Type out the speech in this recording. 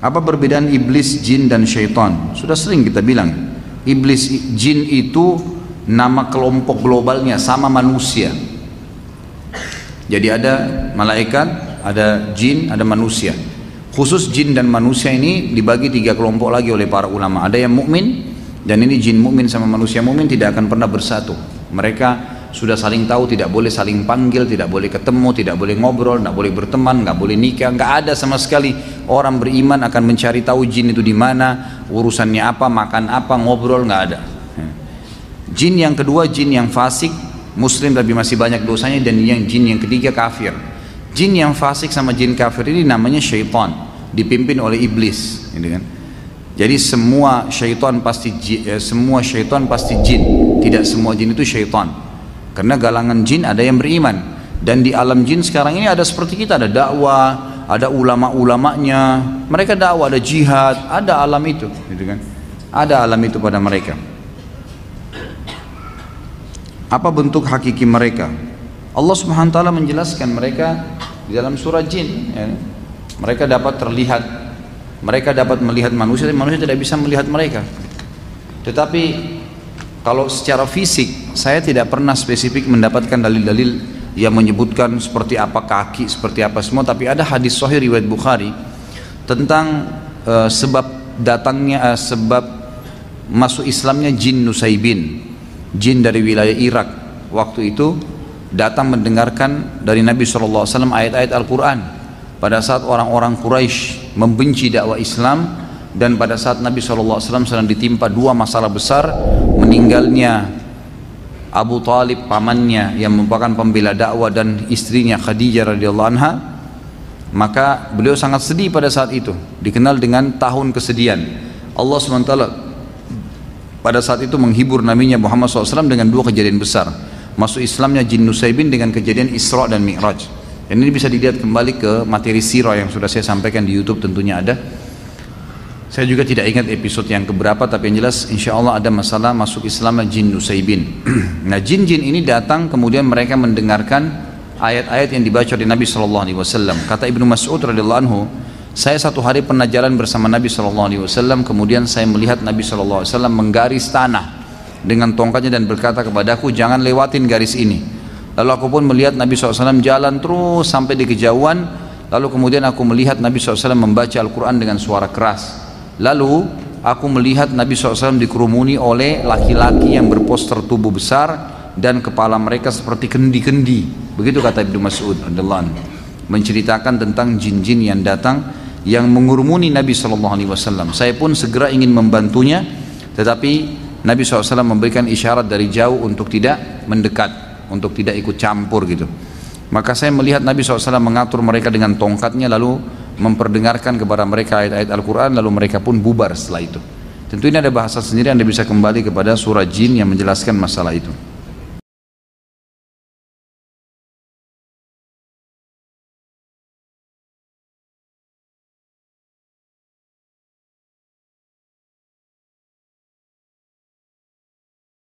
Apa perbedaan iblis, jin dan syaitan? Sudah sering kita bilang, iblis, jin itu nama kelompok globalnya sama manusia. Jadi ada malaikat, ada jin, ada manusia. Khusus jin dan manusia ini dibagi 3 kelompok lagi oleh para ulama. Ada yang mukmin, dan ini jin mukmin sama manusia mukmin tidak akan pernah bersatu. Mereka sudah saling tahu, tidak boleh saling panggil, tidak boleh ketemu, tidak boleh ngobrol, tidak boleh berteman, nggak boleh nikah, nggak ada sama sekali. Orang beriman akan mencari tahu jin itu di mana, urusannya apa, makan apa, ngobrol, nggak ada. Jin yang kedua, jin yang fasik, muslim tapi masih banyak dosanya, dan yang jin yang ketiga kafir. Jin yang fasik sama jin kafir ini namanya syaitan, dipimpin oleh iblis, gitu kan. Jadi semua syaitan pasti jin, tidak semua jin itu syaitan. Karena galangan jin ada yang beriman, dan di alam jin sekarang ini ada seperti kita, ada dakwah, ada ulama-ulamanya, mereka dakwah, ada jihad, ada alam itu, gitu kan? Ada alam itu pada mereka. Apa bentuk hakiki mereka? Allah Subhanahu wa taala menjelaskan mereka di dalam surah jin, ya. Mereka dapat terlihat, mereka dapat melihat manusia, tapi manusia tidak bisa melihat mereka. Tetapi kalau secara fisik, saya tidak pernah spesifik mendapatkan dalil-dalil yang menyebutkan seperti apa kaki, seperti apa semua. Tapi ada hadis sahih riwayat Bukhari tentang sebab masuk Islamnya jin Nusaybin, jin dari wilayah Irak. Waktu itu datang mendengarkan dari Nabi SAW ayat-ayat Al-Quran. Pada saat orang-orang Quraisy membenci dakwah Islam, dan pada saat Nabi SAW sedang ditimpa 2 masalah besar, meninggalnya Abu Talib pamannya yang merupakan pembela dakwah, dan istrinya Khadijah radhiyallahu anha, maka beliau sangat sedih pada saat itu, dikenal dengan tahun kesedihan. Allah SWT pada saat itu menghibur nabinya Muhammad SAW dengan 2 kejadian besar, masuk Islamnya jin Nusaybin dengan kejadian Isra dan Mi'raj. Dan ini bisa dilihat kembali ke materi sirah yang sudah saya sampaikan di YouTube, tentunya ada. Saya juga tidak ingat episode yang keberapa, tapi yang jelas insya Allah ada masalah masuk Islam jin Nusaybin. Nah, jin-jin ini datang, kemudian mereka mendengarkan ayat-ayat yang dibaca oleh Nabi SAW. Kata Ibnu Mas'ud radhiyallahu anhu, saya satu hari pernah jalan bersama Nabi SAW, kemudian saya melihat Nabi SAW menggaris tanah dengan tongkatnya dan berkata kepadaku, jangan lewatin garis ini. Lalu aku pun melihat Nabi SAW jalan terus sampai di kejauhan. Lalu kemudian aku melihat Nabi SAW membaca Al-Quran dengan suara keras. Lalu aku melihat Nabi SAW dikerumuni oleh laki-laki yang berposter tubuh besar dan kepala mereka seperti kendi-kendi. Begitu kata Ibnu Mas'ud radhiyallahu anhu, menceritakan tentang jin-jin yang datang yang mengurumuni Nabi SAW. Saya pun segera ingin membantunya, tetapi Nabi SAW memberikan isyarat dari jauh untuk tidak mendekat, untuk tidak ikut campur gitu. Maka saya melihat Nabi SAW mengatur mereka dengan tongkatnya, lalu memperdengarkan kepada mereka ayat-ayat Al-Quran, lalu mereka pun bubar setelah itu. Tentu ini ada bahasa sendiri, Anda bisa kembali kepada surah jin yang menjelaskan masalah itu.